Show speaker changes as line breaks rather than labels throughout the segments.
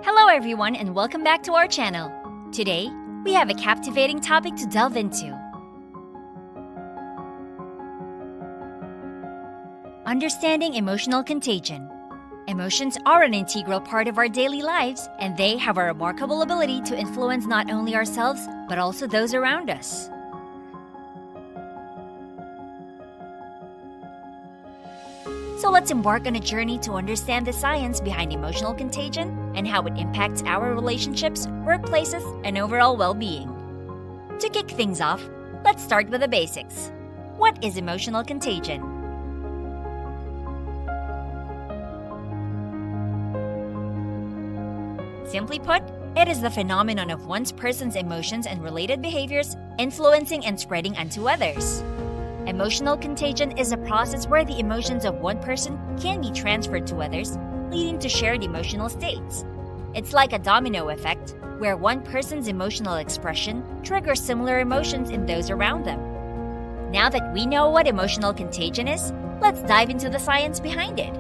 Hello everyone and welcome back to our channel. Today, we have a captivating topic to delve into. Understanding emotional contagion. Emotions are an integral part of our daily lives, and they have a remarkable ability to influence not only ourselves, but also those around us. So let's embark on a journey to understand the science behind emotional contagion and how it impacts our relationships, workplaces, and overall well-being. To kick things off, let's start with the basics. What is emotional contagion? Simply put, it is the phenomenon of one person's emotions and related behaviors influencing and spreading onto others. Emotional contagion is a process where the emotions of one person can be transferred to others, leading to shared emotional states. It's like a domino effect, where one person's emotional expression triggers similar emotions in those around them. Now that we know what emotional contagion is, let's dive into the science behind it.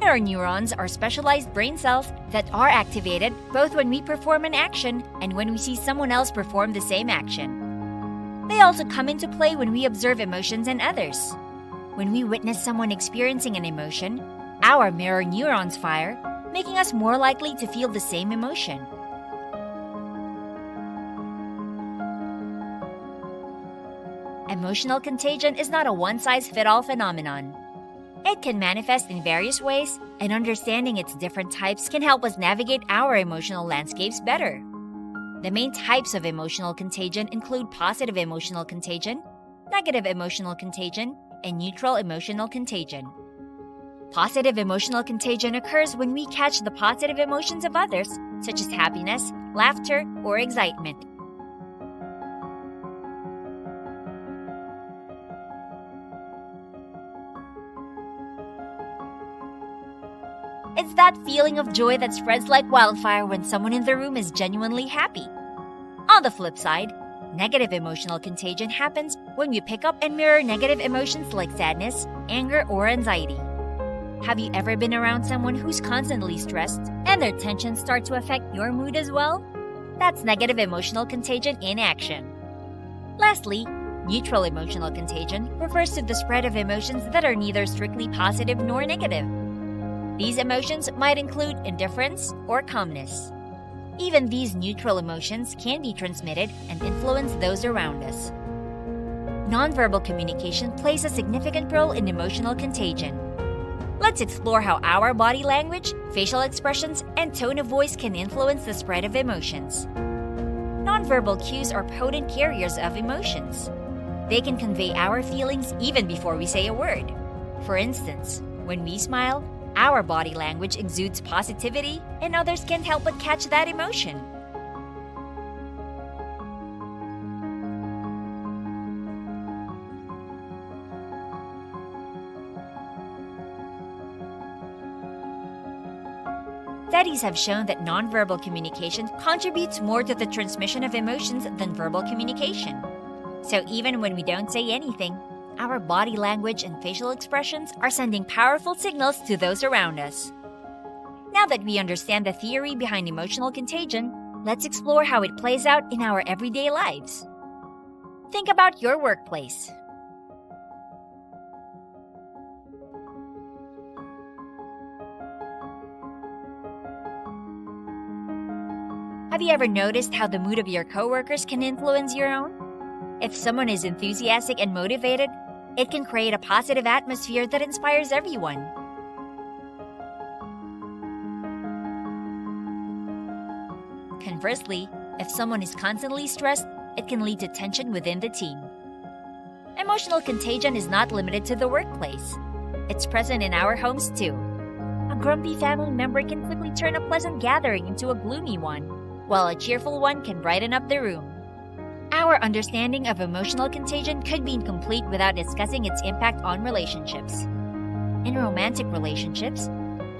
Mirror neurons are specialized brain cells that are activated both when we perform an action and when we see someone else perform the same action. They also come into play when we observe emotions in others. When we witness someone experiencing an emotion, our mirror neurons fire, making us more likely to feel the same emotion. Emotional contagion is not a one-size-fits-all phenomenon. It can manifest in various ways, and understanding its different types can help us navigate our emotional landscapes better. The main types of emotional contagion include positive emotional contagion, negative emotional contagion, and neutral emotional contagion. Positive emotional contagion occurs when we catch the positive emotions of others, such as happiness, laughter, or excitement. It's that feeling of joy that spreads like wildfire when someone in the room is genuinely happy. On the flip side, negative emotional contagion happens when we pick up and mirror negative emotions like sadness, anger, or anxiety. Have you ever been around someone who's constantly stressed and their tensions start to affect your mood as well? That's negative emotional contagion in action. Lastly, neutral emotional contagion refers to the spread of emotions that are neither strictly positive nor negative. These emotions might include indifference or calmness. Even these neutral emotions can be transmitted and influence those around us. Nonverbal communication plays a significant role in emotional contagion. Let's explore how our body language, facial expressions, and tone of voice can influence the spread of emotions. Nonverbal cues are potent carriers of emotions. They can convey our feelings even before we say a word. For instance, when we smile, our body language exudes positivity, and others can't help but catch that emotion. Studies have shown that nonverbal communication contributes more to the transmission of emotions than verbal communication. So even when we don't say anything, our body language and facial expressions are sending powerful signals to those around us. Now that we understand the theory behind emotional contagion, let's explore how it plays out in our everyday lives. Think about your workplace. Have you ever noticed how the mood of your coworkers can influence your own? If someone is enthusiastic and motivated, it can create a positive atmosphere that inspires everyone. Conversely, if someone is constantly stressed, it can lead to tension within the team. Emotional contagion is not limited to the workplace. It's present in our homes too. A grumpy family member can quickly turn a pleasant gathering into a gloomy one, while a cheerful one can brighten up the room. Our understanding of emotional contagion could be incomplete without discussing its impact on relationships. In romantic relationships,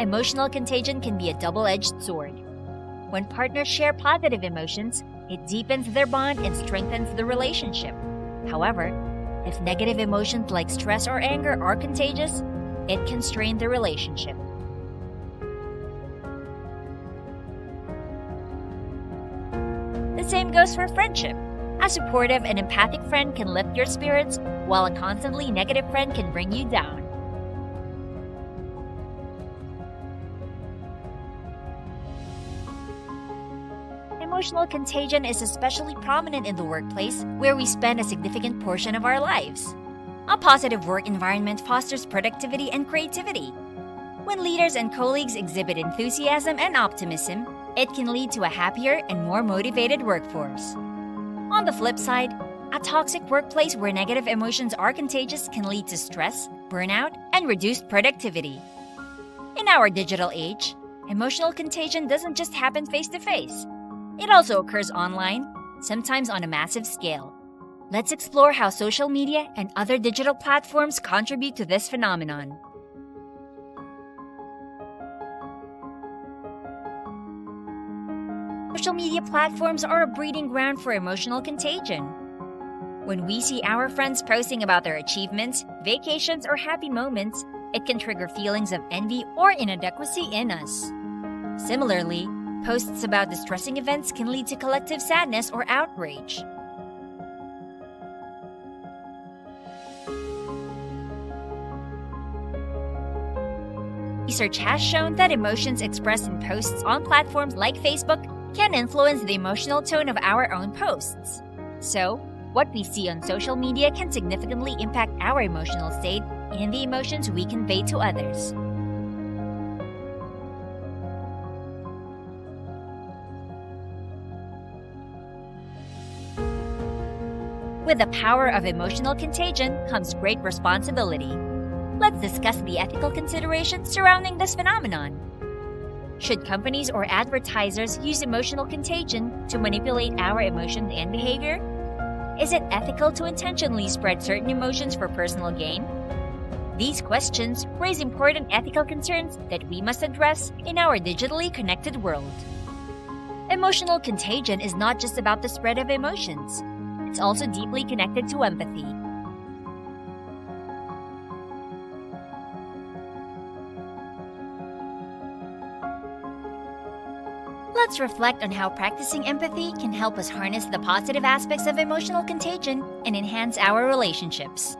emotional contagion can be a double-edged sword. When partners share positive emotions, it deepens their bond and strengthens the relationship. However, if negative emotions like stress or anger are contagious, it can strain the relationship. same goes for friendship. A supportive and empathic friend can lift your spirits, while a constantly negative friend can bring you down. Emotional contagion is especially prominent in the workplace, where we spend a significant portion of our lives. A positive work environment fosters productivity and creativity. When leaders and colleagues exhibit enthusiasm and optimism, it can lead to a happier and more motivated workforce. On the flip side, a toxic workplace where negative emotions are contagious can lead to stress, burnout, and reduced productivity. In our digital age, emotional contagion doesn't just happen face to face. It also occurs online, sometimes on a massive scale. Let's explore how social media and other digital platforms contribute to this phenomenon. Social media platforms are a breeding ground for emotional contagion. When we see our friends posting about their achievements, vacations, or happy moments, it can trigger feelings of envy or inadequacy in us. Similarly, posts about distressing events can lead to collective sadness or outrage. Research has shown that emotions expressed in posts on platforms like Facebook can influence the emotional tone of our own posts. So, what we see on social media can significantly impact our emotional state and the emotions we convey to others. With the power of emotional contagion comes great responsibility. Let's discuss the ethical considerations surrounding this phenomenon. Should companies or advertisers use emotional contagion to manipulate our emotions and behavior? Is it ethical to intentionally spread certain emotions for personal gain? These questions raise important ethical concerns that we must address in our digitally connected world. Emotional contagion is not just about the spread of emotions. It's also deeply connected to empathy. Let's reflect on how practicing empathy can help us harness the positive aspects of emotional contagion and enhance our relationships.